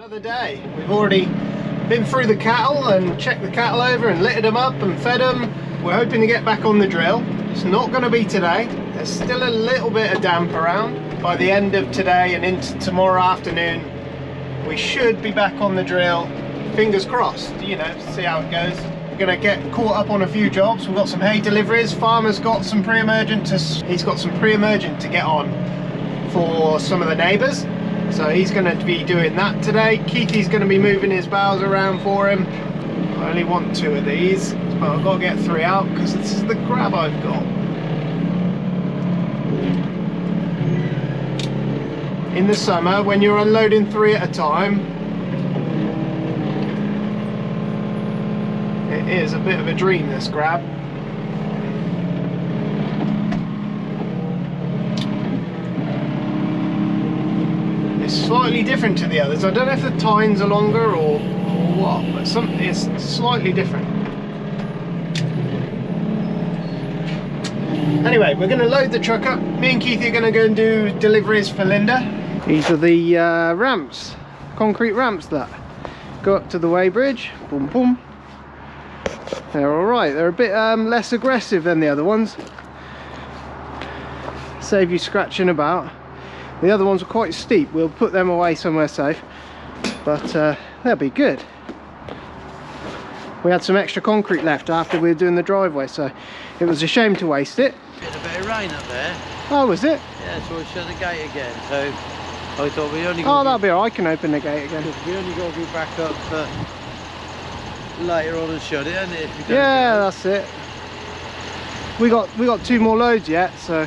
Another day. We've already been through the cattle and checked the cattle over and littered them up and fed them. We're hoping to get back on the drill. It's not going to be today. There's still a little bit of damp around. By the end of today and into tomorrow afternoon, we should be back on the drill. Fingers crossed, you know, see how it goes. We're going to get caught up on a few jobs. We've got some hay deliveries. Farmer's got some pre-emergent he's got some pre-emergent to get on for some of the neighbours. So he's going to be doing that today. Keithy's going to be moving his bales around for him. I only want 2 of these, but I've got to get 3 out because this is the grab I've got. In the summer, when you're unloading 3 at a time, it is a bit of a dream, this grab. It's slightly different to the others. I don't know if the tines are longer or what, but it's slightly different. Anyway, we're going to load the truck up. Me and Keithy are going to go and do deliveries for Linda. These are the ramps, concrete ramps that go up to the weighbridge. Boom, boom. They're all right. They're a bit less aggressive than the other ones. Save you scratching about. The other ones are quite steep. We'll put them away somewhere safe, but they'll be good. We had some extra concrete left after we were doing the driveway, so it was a shame to waste it. Had a bit of rain up there. Oh, was it? Yeah, so we shut the gate again. So I thought we only. Oh, that'll be alright. I can open the gate again. We only got to go back up later on and shut it, isn't it? Yeah, that's it. We got 2 more loads yet, so.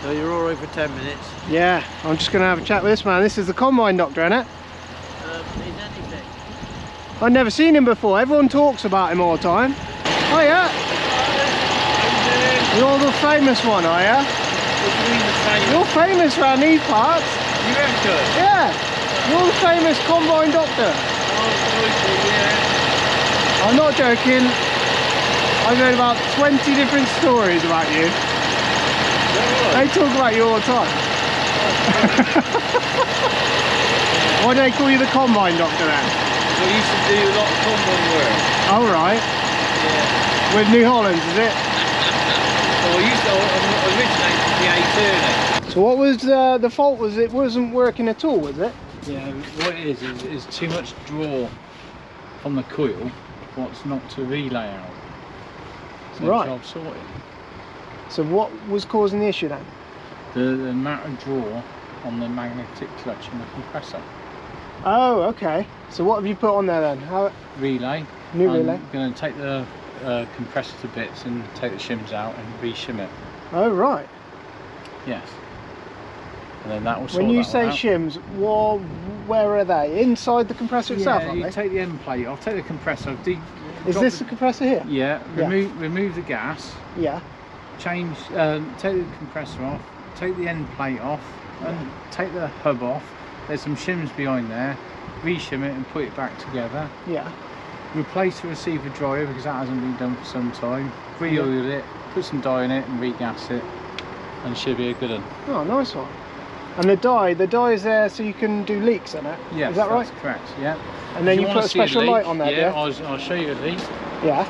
So you're all right for 10 minutes. Yeah, I'm just going to have a chat with this man. This is the combine doctor, isn't it? Is anything? I've never seen him before. Everyone talks about him all the time. Oh yeah. You're the famous one, are you? You're famous around these parts. You reckon? Yeah. You're the famous combine doctor. Oh, yeah. I'm not joking. I've heard about 20 different stories about you. They talk about you all the time. Why do they call you the combine doctor then? We used to do a lot of combine work. Oh right. Yeah. With New Holland, is it? Well, I used to originate from the A2. So what was the fault? Was it wasn't working at all, was it? Yeah, what it is too much draw from the coil what's knocked the relay out. So right. Job sorted. So what was causing the issue then? The amount of draw on the magnetic clutch and the compressor. Oh, okay. So what have you put on there then? How? Relay. New relay. I'm going to take the compressor to bits and take the shims out and re-shim it. Oh right. Yes. And then that will sort When you that say one out. shims, where are they? Inside the compressor itself, Yeah, aren't you they? take the end plate. I'll take the compressor. Is this the compressor here? Yeah. Yeah. Remove the gas. Yeah. Change, take the compressor off, take the end plate off, and take the hub off. There's some shims behind there. Re-shim it and put it back together. Yeah. Replace the receiver dryer because that hasn't been done for some time. Re-oil it, put some dye in it, and re-gas it, and it should be a good one. Oh, nice one. And the dye is there so you can do leaks in it. Yes, is that right? That's correct. Yeah. And then If you wanna put a see special leak, light on there. Yeah, Yeah. I'll show you a leak. Yeah.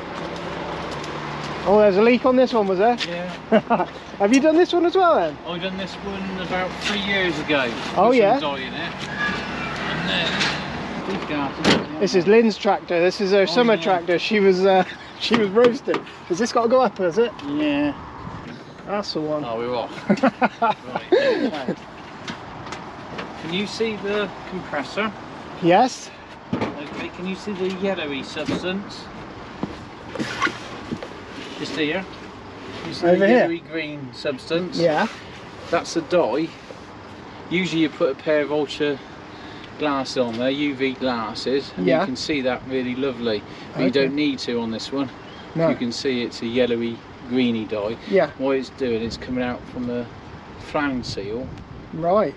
Oh, there's a leak on this one, was there? Yeah. Have you done this one as well then? I done this one about 3 years ago. Oh, Put yeah? some dye in it. And then these gases. This is Lynn's tractor. This is her summer yeah. tractor. She was roasting. Has this got to go up, has it? Yeah. That's the one. Oh, we're off. Right, okay. Can you see the compressor? Yes. Okay, can you see the yellowy substance? Just here. You see Over the here? yellowy green substance? Yeah. That's the dye. Usually you put a pair of ultra glasses on there, UV glasses, and Yeah. you can see that really lovely. But you Okay. don't need to on this one. No. You can see it's a yellowy greeny dye. Yeah. What it's doing is coming out from the flange seal. Right.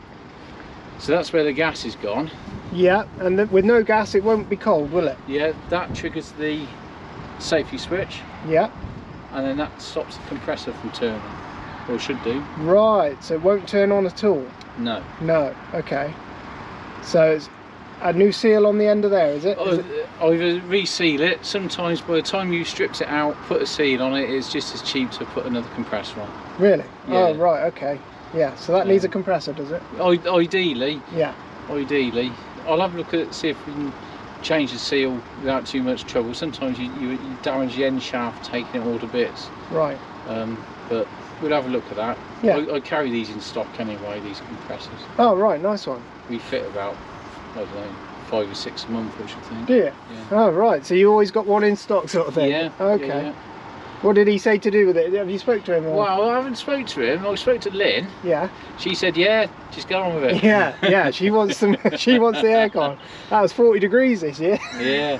So that's where the gas is gone. Yeah. And with no gas, it won't be cold, will it? Yeah, that triggers the safety switch, Yeah. and then that stops the compressor from turning, or should do. Right. So it won't turn on at all. No. No. Okay. So a new seal on the end of there, is it? Either reseal it. Sometimes by the time you stripped it out, put a seal on it, it's just as cheap to put another compressor on. Really? Yeah. Oh, right, okay. Yeah, so that needs a compressor, does it? Ideally. Yeah. Ideally. I'll have a look at see if we can change the seal without too much trouble. Sometimes you damage the end shaft taking it all to bits. Right. But we'll have a look at that. Yeah. I carry these in stock anyway, these compressors. Oh, right, nice one. We fit about, I don't know, 5 or 6 a month, I should think. Do you? Yeah. Oh, right, so you always got one in stock sort of thing? Yeah. Okay. Yeah. What did he say to do with it? Have you spoke to him? Or? Well, I haven't spoke to him. I spoke to Lynn. Yeah. She said, yeah, just go on with it. Yeah, she wants some. She wants the aircon. That was 40 degrees this year. Yeah.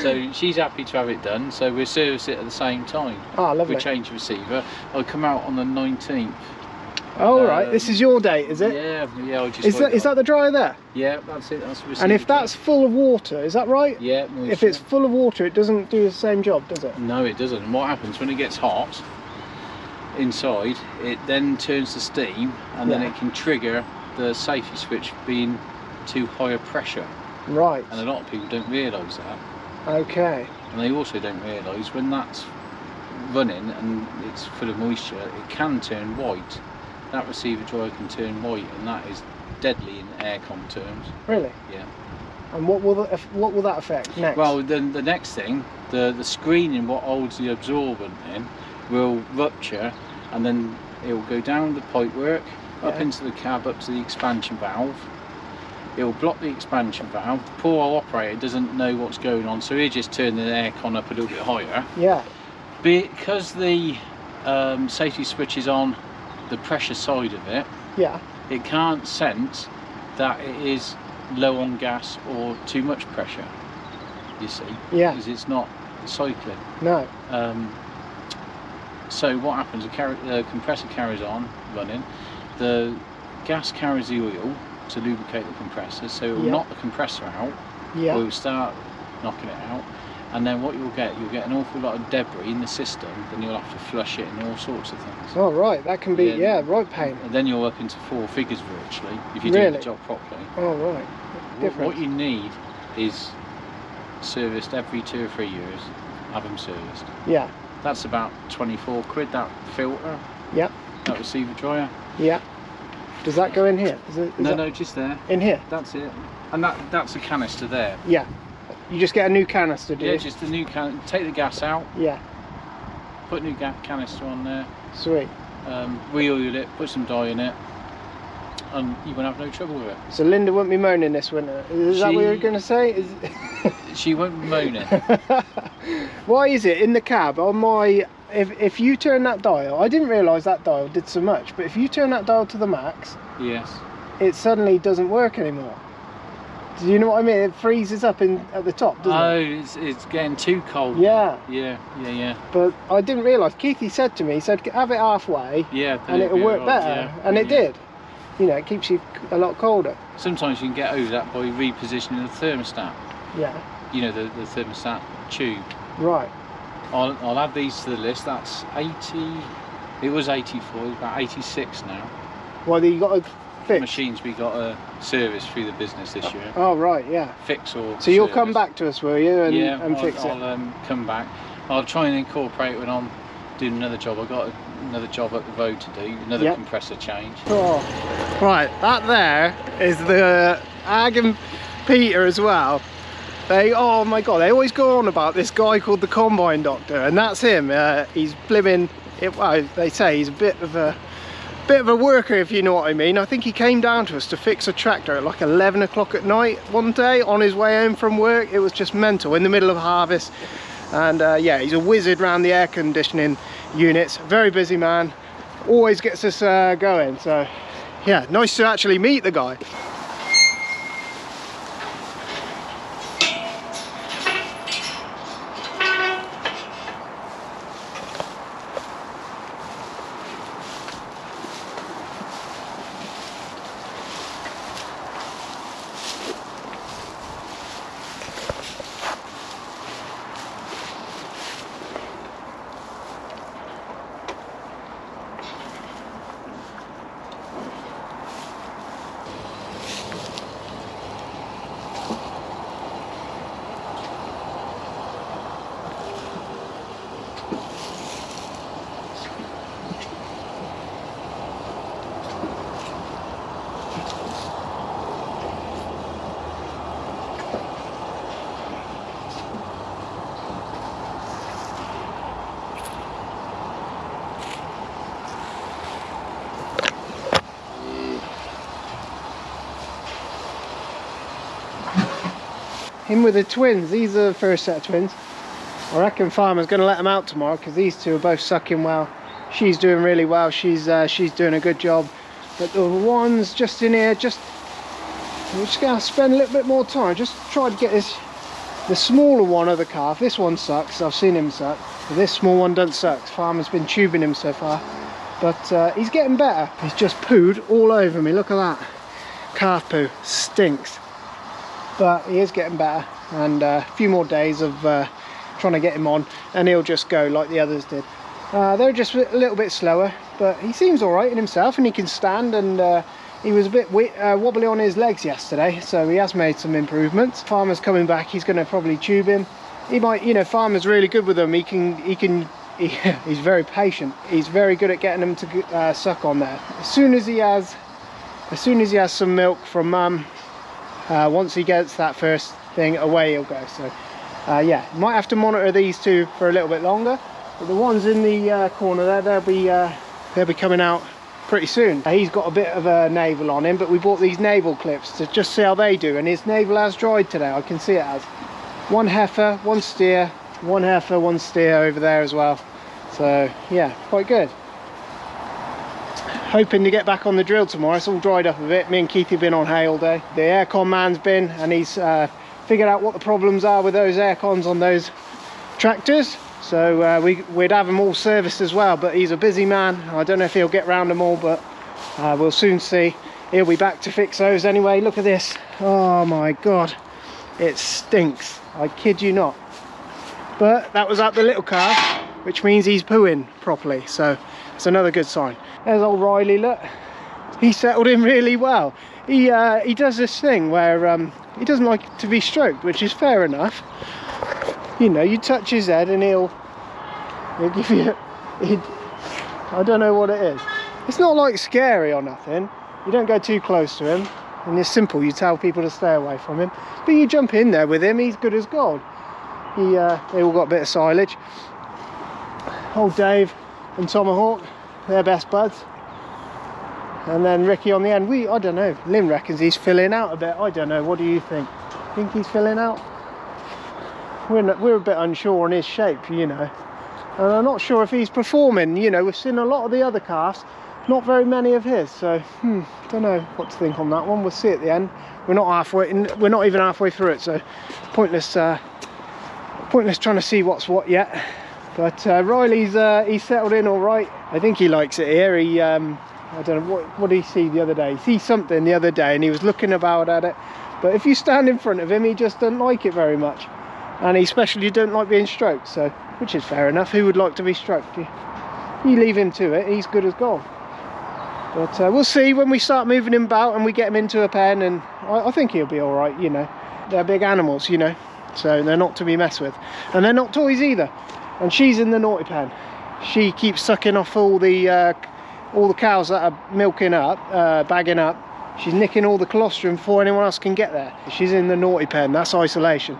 So she's happy to have it done. So we'll service it at the same time. Oh, lovely. We change the receiver. I'll come out on the 19th. Oh, right. This is your date, is it? Yeah. I just. Is that the dryer there? Yeah, that's it. That's the receiver. And if that's full of water, is that right? Yeah. If it's full of water, it doesn't do the same job, does it? No, it doesn't. And what happens when it gets hot inside? It then turns to steam, and then it can trigger the safety switch being too high a pressure. Right. And a lot of people don't realise that. Okay. And they also don't realise when that's running and it's full of moisture, it can turn white. That receiver dryer can turn white, and that is deadly in aircon terms. Really? Yeah. And what will that affect next? Well, then the next thing, the screening, what holds the absorbent in, will rupture, and then it will go down the pipework, up into the cab, up to the expansion valve. It will block the expansion valve. The poor old operator doesn't know what's going on, so he just turn the aircon up a little bit higher. Yeah. Because the safety switch is on the pressure side of it, it can't sense that it is low on gas or too much pressure, you see, because it's not cycling. No. So what happens, the compressor carries on running, the gas carries the oil to lubricate the compressor, so it will knock the compressor out, or it will start knocking it out, and then what you'll get an awful lot of debris in the system, then you'll have to flush it and all sorts of things. Oh, right, that can be, right pain. And then you're up into 4 figures virtually, if you do the job properly. Oh, right. What you need is serviced every 2 or 3 years, have them serviced. Yeah. That's about 24 quid, that filter. Yeah. That receiver dryer. Yeah. Does that go in here? No, just there. In here? That's it. And that's a canister there. Yeah. You just get a new canister, do you? Yeah, just a new can. Take the gas out. Yeah. Put a new canister on there. Sweet. Re-oil it, put some dye in it, and you won't have no trouble with it. So Linda won't be moaning this winter. Is that what you were going to say? She won't be moaning. Why is it in the cab on my... If you turn that dial, I didn't realise that dial did so much, but if you turn that dial to the max, yes, it suddenly doesn't work anymore. Do you know what I mean? It freezes up at the top, doesn't it? Oh, it's getting too cold. Yeah. Yeah. But I didn't realise. Keithy said to me, he said, have it halfway, and it'll work better. And it did. You know, it keeps you a lot colder. Sometimes you can get over that by repositioning the thermostat. Yeah. You know, the thermostat tube. Right. I'll add these to the list. That's 80. It was 84. It's about 86 now. Well, you got to fix. Machines we got a service through the business this year. Oh right, yeah. Fix or. So you'll come back to us, will you? And fix it. I'll come back. I'll try and incorporate it when I'm doing another job. I've got another job up the road to do. Another compressor change. Oh. Right, that there is the Ag and Peter as well. Oh my god, they always go on about this guy called the Combine Doctor, and that's him. He's blimmin', well, they say he's a bit of a worker, if you know what I mean. I think he came down to us to fix a tractor at like 11 o'clock at night one day on his way home from work. It was just mental, in the middle of harvest. And yeah, he's a wizard around the air conditioning units. Very busy man, always gets us going. So yeah, nice to actually meet the guy. in with the twins. These are the first set of twins. I reckon Farmer's going to let them out tomorrow because these two are both sucking well. She's doing really well. She's doing a good job. But the ones just in here, we're just going to spend a little bit more time. Just try to get the smaller one of the calf. This one sucks. I've seen him suck. This small one doesn't suck. Farmer's been tubing him so far. But he's getting better. He's just pooed all over me. Look at that. Calf poo. Stinks. But he is getting better. And a few more days of trying to get him on. And he'll just go like the others did. They're just a little bit slower. But he seems alright in himself. And he can stand. And he was a bit wobbly on his legs yesterday. So he has made some improvements. Farmer's coming back. He's going to probably tube him. He might, you know, Farmer's really good with them. He's very patient. He's very good at getting them to suck on there. As soon as he has some milk from mum, once he gets that first thing, away he'll go. So yeah, might have to monitor these two for a little bit longer. But the ones in the corner there, they'll be coming out pretty soon. He's got a bit of a navel on him, but we bought these navel clips to just see how they do, and his navel has dried today. I can see it has. One heifer, one steer, one heifer, one steer over there as well. So yeah, quite good. Hoping to get back on the drill tomorrow. It's all dried up a bit. Me and Keith have been on hay all day. The aircon man's been, and he's figured out what the problems are with those aircons on those tractors. So we'd have them all serviced as well, but he's a busy man. I don't know if he'll get round them all, but we'll soon see. He'll be back to fix those anyway. Look at this. Oh my god, it stinks. I kid you not. But that was at the little calf, which means he's pooing properly, so it's another good sign. There's old Riley, look. He settled in really well. He does this thing where he doesn't like to be stroked, which is fair enough. You know, you touch his head and he'll give you, I don't know what it is. It's not like scary or nothing. You don't go too close to him, and it's simple. You tell people to stay away from him, but you jump in there with him, he's good as gold. They all got a bit of silage. Old Dave and Tomahawk, they're best buds. And then Ricky on the end. I don't know, Lynn reckons he's filling out a bit. I don't know, what do you think? Think he's filling out? We're a bit unsure on his shape, you know. And I'm not sure if he's performing, you know. We've seen a lot of the other calves, not very many of his. So, don't know what to think on that one. We'll see at the end. We're not even halfway through it, so pointless trying to see what's what yet. But Riley's he's settled in all right. I think he likes it here. He I don't know, what did he see the other day? He see something the other day and he was looking about at it. But if you stand in front of him, he just doesn't like it very much. And he especially don't like being stroked, so, which is fair enough. Who would like to be stroked? You leave him to it, he's good as gold. But we'll see when we start moving him about and we get him into a pen, and I think he'll be all right, you know. They're big animals, you know, so they're not to be messed with. And they're not toys either. And she's in the naughty pen. She keeps sucking off all the cows that are milking up, bagging up. She's nicking all the colostrum before anyone else can get there. She's in the naughty pen, that's isolation.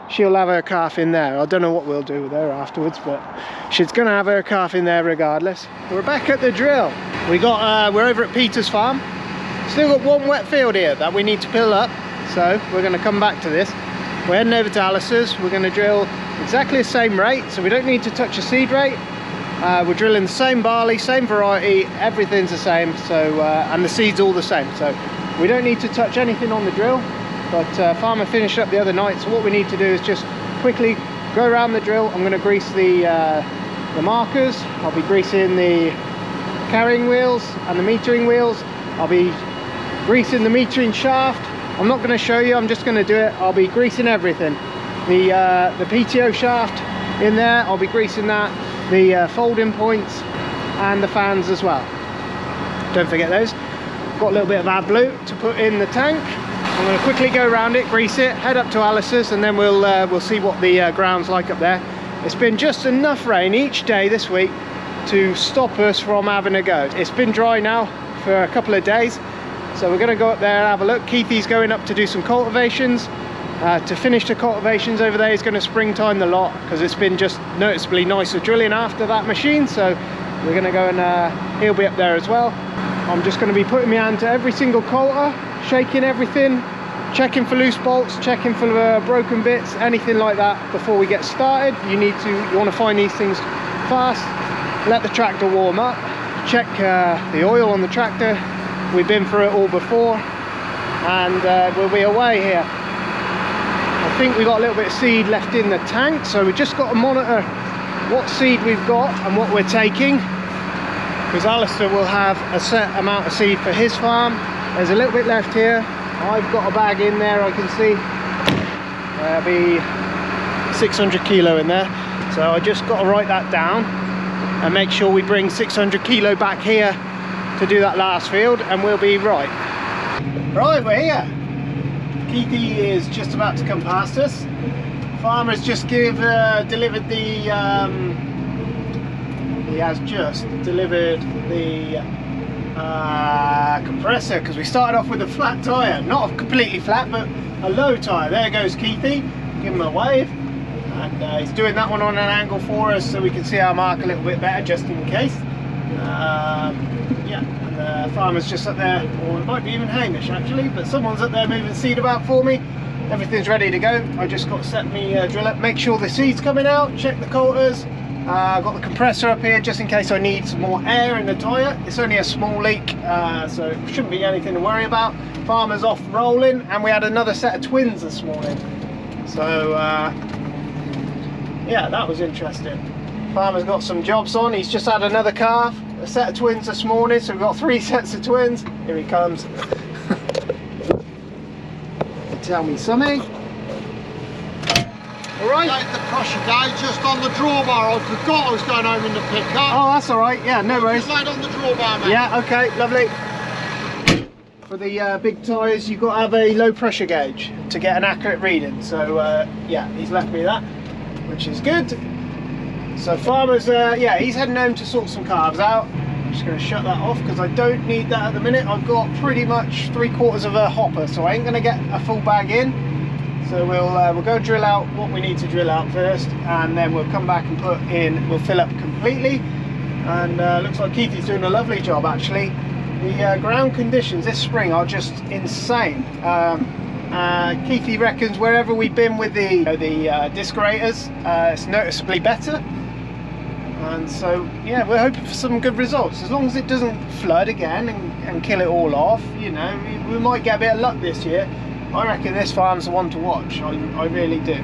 She'll have her calf in there. I don't know what we'll do with her afterwards, but she's going to have her calf in there regardless. We're back at the drill. We're over at Peter's farm. Still got one wet field here that we need to fill up, so we're going to come back to this. We're heading over to Alice's. We're going to drill exactly the same rate, so we don't need to touch the seed rate. We're drilling the same barley, same variety, everything's the same, so and the seed's all the same, so we don't need to touch anything on the drill. But Farmer finished up the other night, so what we need to do is just quickly go around the drill. I'm going to grease the markers. I'll be greasing the carrying wheels and the metering wheels. I'll be greasing the metering shaft. I'm not going to show you, I'm just going to do it. I'll be greasing everything. The PTO shaft in there, I'll be greasing that. The folding points and the fans as well. Don't forget those. Got a little bit of AdBlue to put in the tank. I'm going to quickly go around it, grease it, head up to Alice's, and then we'll see what the ground's like up there. It's been just enough rain each day this week to stop us from having a go. It's been dry now for a couple of days, so we're going to go up there and have a look. Keithy's going up to do some cultivations. To finish the cultivations over there, he's going to springtime the lot because it's been just noticeably nicer drilling after that machine, so we're going to go and he'll be up there as well. I'm just going to be putting my hand to every single coulter, shaking everything, checking for loose bolts, checking for broken bits, anything like that before we get started. You want to find these things fast. Let the tractor warm up, check the oil on the tractor. We've been through it all before, and we'll be away here. I think we've got a little bit of seed left in the tank, so we've just got to monitor what seed we've got and what we're taking, because Alistair will have a set amount of seed for his farm. There's a little bit left here. I've got a bag in there, I can see. There'll be 600 kilo in there, so I just got to write that down and make sure we bring 600 kilo back here to do that last field, and we'll be right. Right, we're here. Keithy is just about to come past us. Farmer's just delivered the he has just delivered the compressor, because we started off with a flat tyre, not completely flat but a low tyre. There goes Keithy, give him a wave, and he's doing that one on an angle for us so we can see our mark a little bit better, just in case. Yeah, and the farmer's just up there, or it might be even Hamish actually, but someone's up there moving seed about for me. Everything's ready to go. I just got to set me drill up, make sure the seed's coming out, check the coulters. I've got the compressor up here just in case I need some more air in the tyre. It's only a small leak, so it shouldn't be anything to worry about. Farmer's off rolling, and we had another set of twins this morning. So yeah, that was interesting. Farmer's got some jobs on. He's just had another calf, a set of twins this morning, so we've got 3 sets of twins. Here he comes. Tell me something. Alright. The crusher guy just on the drawbar. I forgot I was going home in the pickup. Oh, that's alright, yeah, no worries. Just laid on the drawbar, mate. Yeah, okay, lovely. For the big tyres, you've got to have a low pressure gauge to get an accurate reading. So yeah, he's left me that, which is good. So Farmer's, yeah, he's heading home to sort some calves out. I'm just going to shut that off because I don't need that at the minute. I've got pretty much 3/4 of a hopper, so I ain't going to get a full bag in. So we'll go drill out what we need to drill out first, and then we'll come back and put in, we'll fill up completely. And looks like Keithy's doing a lovely job actually. The ground conditions this spring are just insane. Keithy reckons wherever we've been with the disc raters, it's noticeably better. And so yeah, we're hoping for some good results. As long as it doesn't flood again and kill it all off, you know, we might get a bit of luck this year. I reckon this farm's the one to watch, I really do.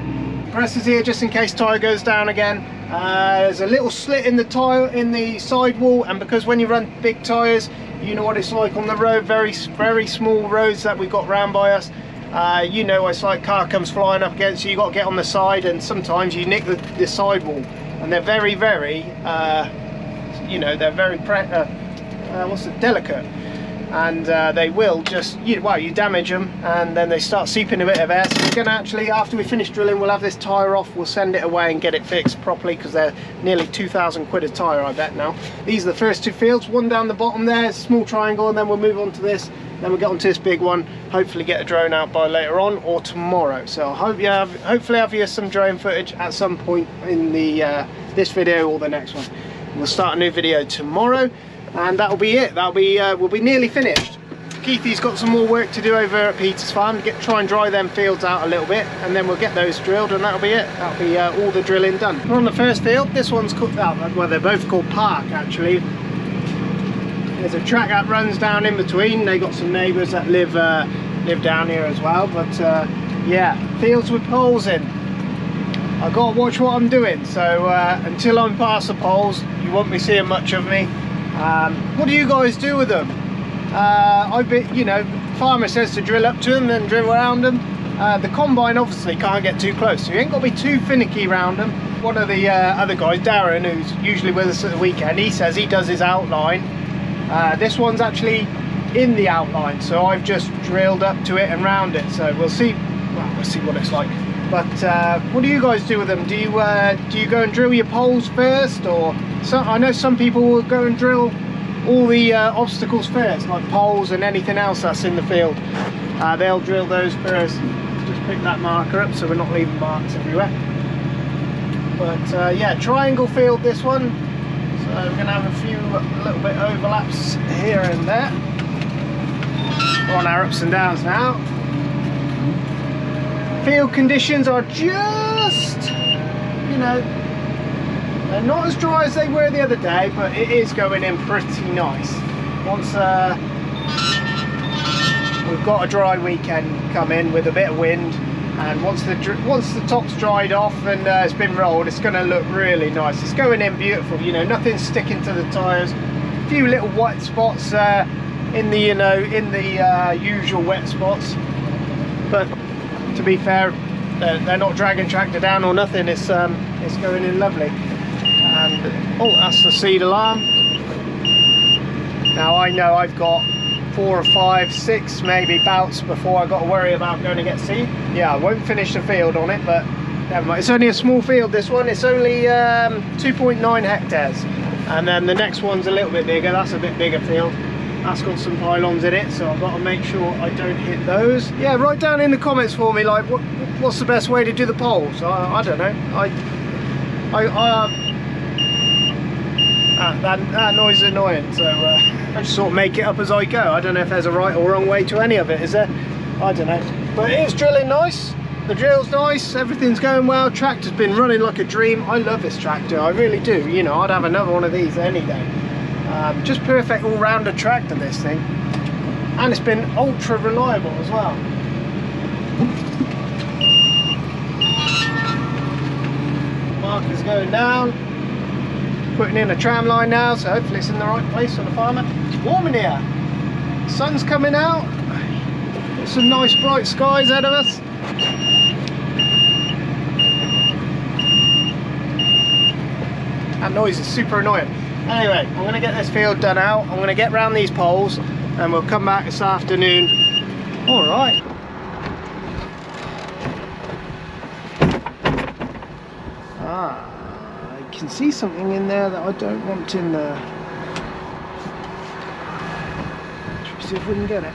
Compressor's here just in case tyre goes down again. There's a little slit in the tyre, in the sidewall, and because when you run big tyres, you know what it's like on the road, very small roads that we got round by us. You know, it's like car comes flying up against you, you got to get on the side, and sometimes you nick the sidewall. And they're very, you know, they're very delicate, and they will just, you damage them, and then they start seeping a bit of air. So we're going to actually, after we finish drilling, we'll have this tyre off, we'll send it away and get it fixed properly, because they're nearly 2,000 quid a tyre, I bet now. These are the first 2 fields, one down the bottom there, small triangle, and then we'll move on to this. Then we'll get onto this big one, hopefully get a drone out by later on or tomorrow. So I hope hopefully have you some drone footage at some point in the this video or the next one. We'll start a new video tomorrow, and that'll be it. That'll be we'll be nearly finished. Keithy's got some more work to do over at Peter's farm, try and dry them fields out a little bit, and then we'll get those drilled, and that'll be it. That'll be all the drilling done. We're on the first field. This one's called, well, they're both called Park actually. There's a track that runs down in between. They got some neighbours that live down here as well. But yeah, fields with poles in. I've got to watch what I'm doing. So until I'm past the poles, you won't be seeing much of me. What do you guys do with them? You know, farmer says to drill up to them, then drill around them. The combine obviously can't get too close, so you ain't got to be too finicky around them. One of the other guys, Darren, who's usually with us at the weekend, he says he does his outline. This one's actually in the outline, so I've just drilled up to it and round it. So we'll see. Well, we'll see what it's like. But what do you guys do with them? Do you go and drill your poles first, or I know some people will go and drill all the obstacles first, like poles and anything else that's in the field. They'll drill those first. Just pick that marker up so we're not leaving marks everywhere. But yeah, triangle field this one. So we're going to have a little bit overlaps here and there. We're on our ups and downs now. Field conditions are just, you know, they're not as dry as they were the other day, but it is going in pretty nice. Once we've got a dry weekend come in with a bit of wind, and once the top's dried off and it's been rolled, it's going to look really nice. It's going in beautiful, you know, nothing's sticking to the tyres. A few little white spots in the, you know, in the usual wet spots, but to be fair, they're not dragging tractor down or nothing. It's going in lovely. And oh, that's the seed alarm. Now I know I've got 4 or 5, 6 maybe bouts before I got to worry about going to get seed. Yeah, I won't finish the field on it, but never mind. It's only a small field, this one. It's only 2.9 hectares, and then the next one's a little bit bigger. That's a bit bigger field. That's got some pylons in it, so I've got to make sure I don't hit those. Yeah, write down in the comments for me, like, what's the best way to do the poles? I don't know. That noise is annoying, so I just sort of make it up as I go. I don't know if there's a right or wrong way to any of it, is there? I don't know. But it is drilling nice. The drill's nice. Everything's going well. Tractor's been running like a dream. I love this tractor. I really do. You know, I'd have another one of these any day. Just perfect all-rounder tractor, this thing, and it's been ultra reliable as well. Marker's going down, putting in a tram line now, so hopefully it's in the right place for the farmer. It's warm in here, sun's coming out, got some nice bright skies ahead of us. That noise is super annoying. Anyway, I'm going to get this field done out. I'm going to get round these poles and we'll come back this afternoon. All right. I can see something in there that I don't want in there. Should we see if we can get it?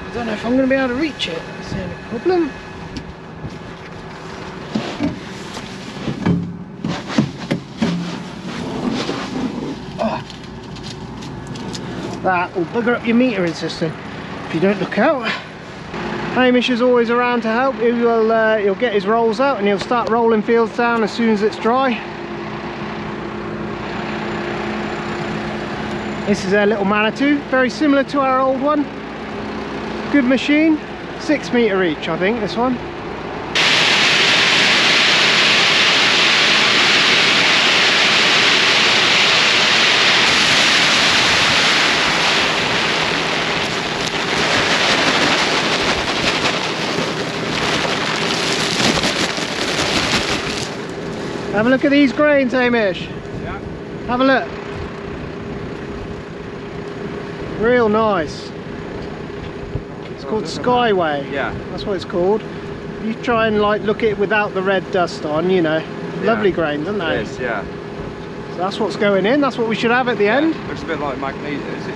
I don't know if I'm going to be able to reach it. That's the only problem. That will bugger up your metering system if you don't look out. Hamish is always around to help. He'll get his rolls out and he'll start rolling fields down as soon as it's dry. This is our little Manitou, very similar to our old one. Good machine, 6 metre each I think, this one. Have a look at these grains, Hamish. Yeah. Have a look. Real nice. It's called Skyway. Yeah. That's what it's called. You try and like look at it without the red dust on, you know. Lovely grains, aren't they? Yes, yeah. So that's what's going in. That's what we should have at the end. Looks a bit like magnesium, is it?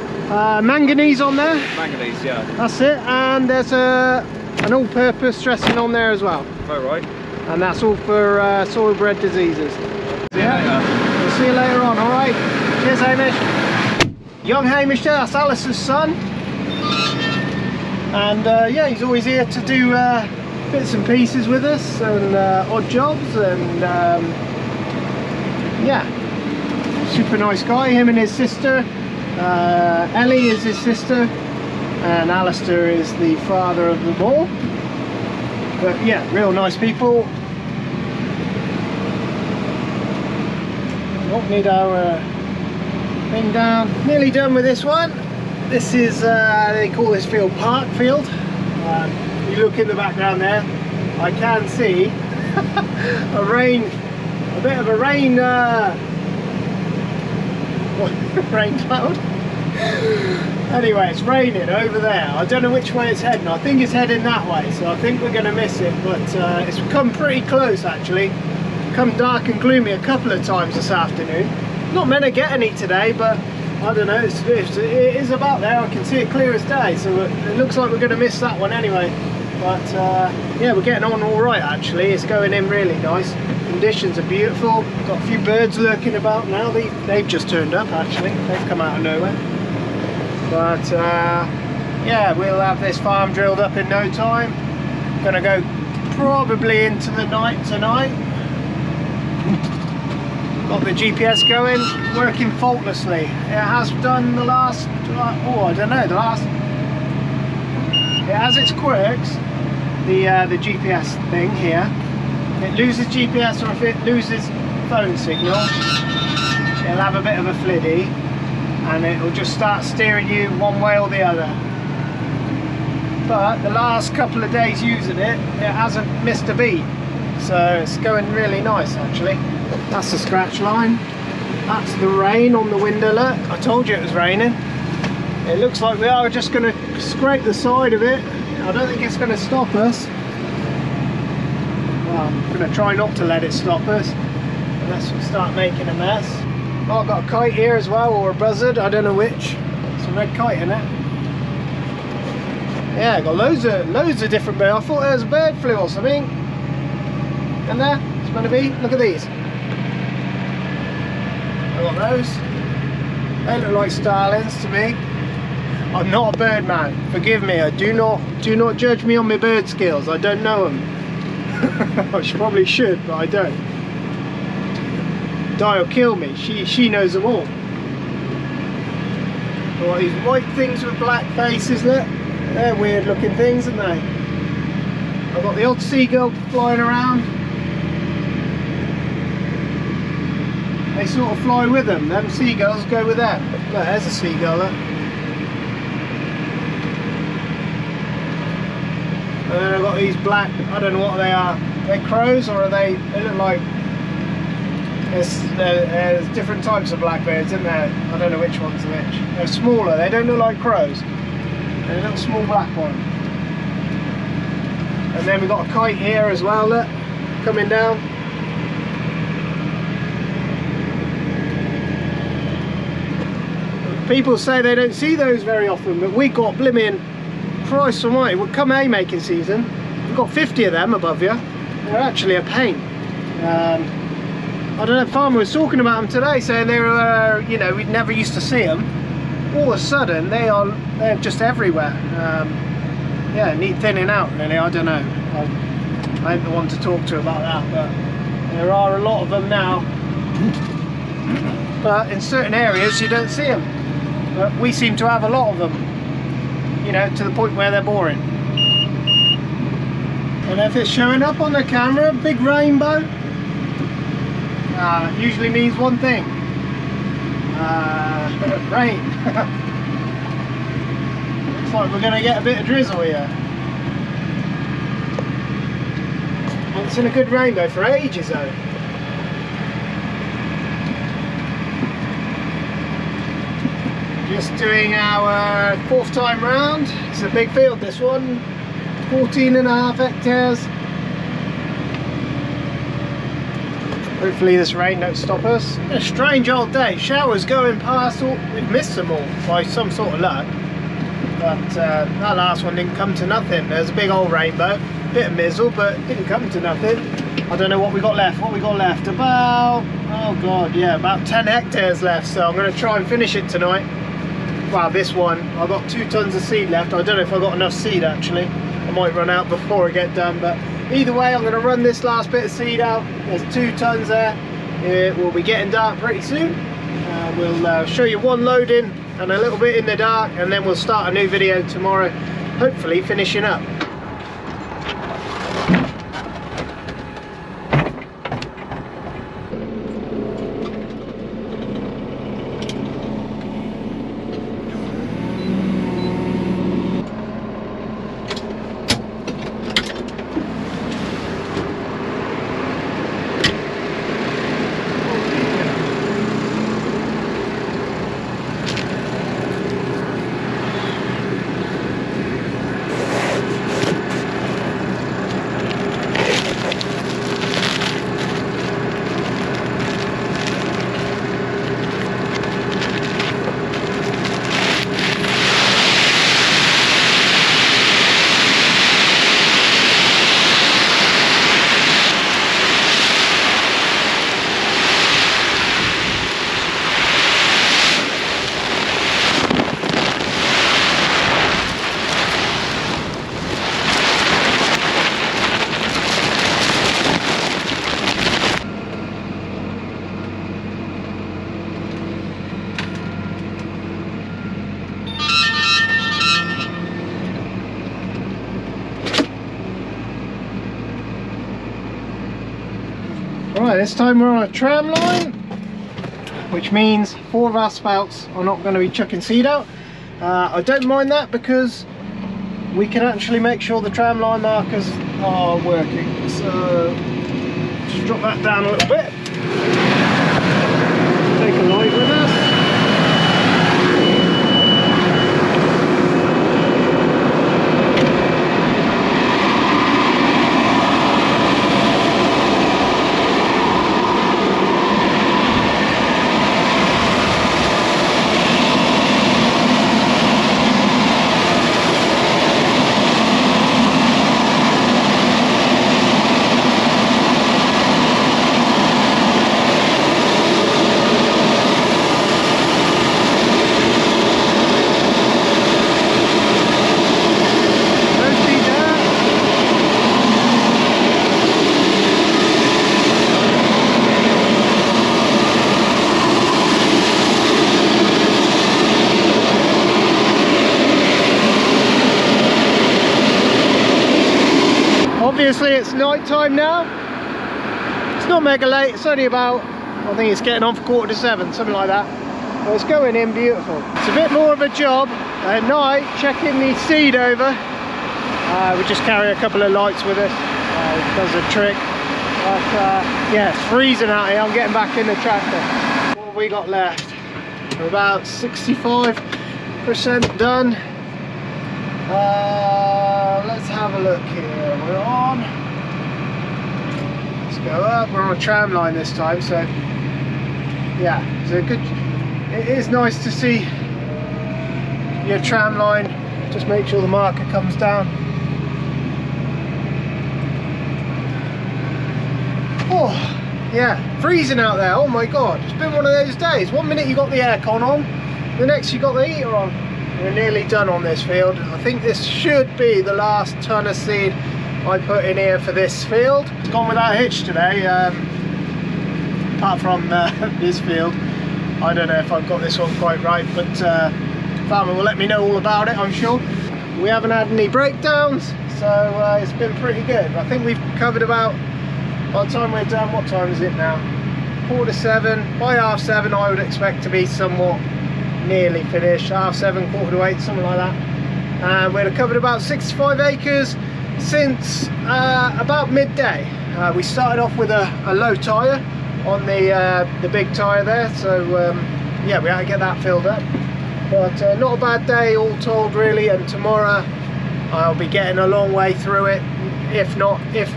Manganese on there. Manganese, yeah. That's it. And there's an all-purpose dressing on there as well. Oh, right. And that's all for soil-bred diseases. See you later. We'll see you later on, alright? Cheers, Hamish. Young Hamish there, that's Alice's son. And yeah, he's always here to do bits and pieces with us and odd jobs, and yeah, super nice guy. Him and his sister. Ellie is his sister, and Alistair is the father of them all. But yeah, real nice people. Don't need our thing down. Nearly done with this one. This is, they call this field Park Field. You look in the background there, I can see a bit of a rain rain cloud. Anyway, it's raining over there. I don't know which way it's heading. I think it's heading that way, so I think we're going to miss it, but it's come pretty close actually. Come dark and gloomy a couple of times this afternoon. Not meant to get any today, but I don't know, it is about there. I can see it clear as day, so it looks like we're going to miss that one anyway. But yeah, we're getting on all right actually. It's going in really nice. Conditions are beautiful. Got a few birds lurking about now. They've just turned up actually. They've come out of nowhere. But yeah, we'll have this farm drilled up in no time. Gonna go probably into the night tonight. Got the GPS going, working faultlessly. It has done the last, I don't know, it has its quirks, the GPS thing here. It loses GPS, or if it loses phone signal, it'll have a bit of a fliddy and it'll just start steering you one way or the other. But the last couple of days using it, it hasn't missed a beat, so it's going really nice actually. That's the scratch line, that's the rain on the window. Look, I told you it was raining. It looks like we are just going to scrape the side of it. I don't think it's going to stop us. Well, I'm going to try not to let it stop us unless we start making a mess. Oh, I've got a kite here as well, or a buzzard, I don't know which. It's a red kite in it. Yeah, got loads of different birds. I thought there was a bird flu or something. And there, it's going to be. Look at these. I got those. They look like starlings to me. I'm not a bird man. Forgive me. I do not judge me on my bird skills. I don't know them. I probably should, but I don't. Di will kill me. She knows them all. Got these white things with black faces. Look. They're weird looking things, aren't they? I've got the odd seagull flying around. They sort of fly with them. Them seagulls go with them. Look, there's a seagull. Look. And then I've got these black, I don't know what they are. They're crows, or are they look like, there's different types of blackbirds, isn't there? I don't know which one's which. They're smaller, they don't look like crows. A little small black one. And then we've got a kite here as well, look, coming down. People say they don't see those very often, but we got blimmin', Christ almighty, well, come haymaking season, we've got 50 of them above you. They're actually a pain. I don't know, Farmer was talking about them today, saying they were, you know, we'd never used to see them. All of a sudden they're just everywhere. Yeah, need thinning out really. I don't know, I ain't the one to talk to about that, but there are a lot of them now. But in certain areas you don't see them, but we seem to have a lot of them, you know, to the point where they're boring. And if it's showing up on the camera, big rainbow, usually means one thing. Rain. Looks like we're going to get a bit of drizzle here. Well, it's in a good rainbow for ages though. Just doing our 4th time round. It's a big field, this one. 14.5 hectares. Hopefully this rain don't stop us. A strange old day. Showers going past. We've missed them all by some sort of luck. But that last one didn't come to nothing. There's a big old rainbow. Bit of mizzle, but it didn't come to nothing. I don't know what we got left. What we got left? About, oh god, yeah, about 10 hectares left. So I'm going to try and finish it tonight. Well, this one, I've got 2 tons of seed left. I don't know if I've got enough seed actually. I might run out before I get done, but either way I'm going to run this last bit of seed out. There's 2 tons there. It will be getting dark pretty soon. We'll show you one loading and a little bit in the dark, and then we'll start a new video tomorrow, hopefully finishing up. Right, this time we're on a tram line, which means 4 of our spouts are not going to be chucking seed out. I don't mind that because we can actually make sure the tram line markers are working. So just drop that down a little bit. Take a light with us. Obviously it's night time now. It's not mega late, it's only about, I think it's getting on for 6:45, something like that. But it's going in beautiful. It's a bit more of a job at night checking the seed over. We just carry a couple of lights with us, it does a trick. But yeah, it's freezing out here. I'm getting back in the tractor. What have we got left? We're about 65% done. Let's have a look here. We're on. Let's go up. We're on a tram line this time, so yeah, it's a good. It is nice to see your tram line. Just make sure the marker comes down. Oh, yeah, freezing out there. Oh my god, it's been one of those days. 1 minute you got the aircon on, the next you got the heater on. We're nearly done on this field. I think this should be the last ton of seed I put in here for this field. It's gone without a hitch today, apart from this field. I don't know if I've got this one quite right, but farmer will let me know all about it, I'm sure. We haven't had any breakdowns, so it's been pretty good. I think we've covered about, by the time we're done, what time is it now? 6:45. By 7:30 I would expect to be somewhat nearly finished, 7:30, 7:45, something like that. We'd have covered about 65 acres since about midday. We started off with a low tyre on the big tyre there, so yeah, we had to get that filled up. But not a bad day all told really, and tomorrow I'll be getting a long way through it, if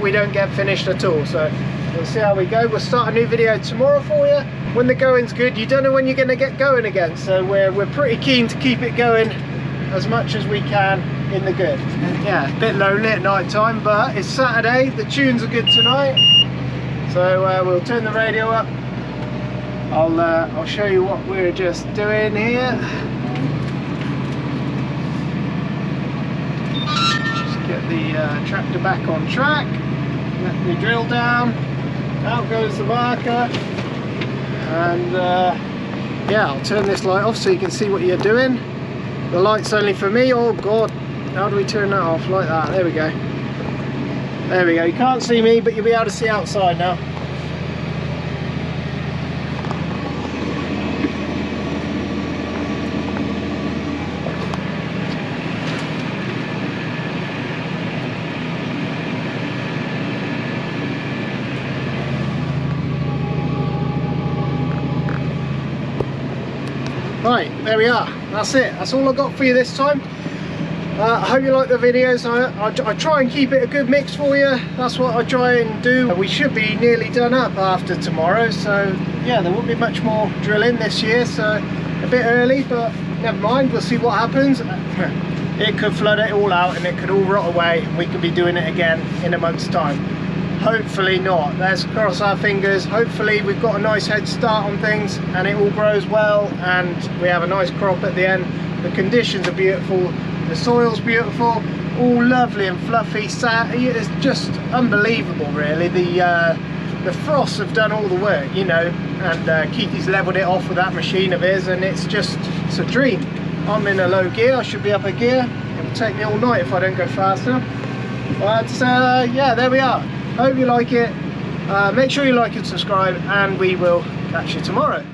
we don't get finished at all. So we'll see how we go. We'll start a new video tomorrow for you. When the going's good, you don't know when you're going to get going again, so we're pretty keen to keep it going as much as we can in the good. Yeah, a bit lonely at night time, but it's Saturday, the tunes are good tonight, so we'll turn the radio up. I'll show you what we're just doing here. Just get the tractor back on track, let the drill down, out goes the marker. And yeah, I'll turn this light off so you can see what you're doing. The light's only for me. Oh god, how do we turn that off? Like that. There we go. There we go. You can't see me, but you'll be able to see outside now. Right, there we are. That's it. That's all I got for you this time. I hope you like the videos. I try and keep it a good mix for you. That's what I try and do. We should be nearly done up after tomorrow, so yeah, there won't be much more drilling this year, so a bit early, but never mind. We'll see what happens. It could flood it all out and it could all rot away, and we could be doing it again in a month's time. Hopefully not. Let's cross our fingers. Hopefully we've got a nice head start on things and it all grows well and we have a nice crop at the end. The conditions are beautiful, the soil's beautiful, all lovely and fluffy. It's just unbelievable really. The frosts have done all the work, you know, and Keithy's leveled it off with that machine of his, and it's a dream. I'm in a low gear, I should be up a gear. It will take me all night if I don't go faster. But yeah, there we are. Hope you like it. Make sure you like and subscribe, and we will catch you tomorrow.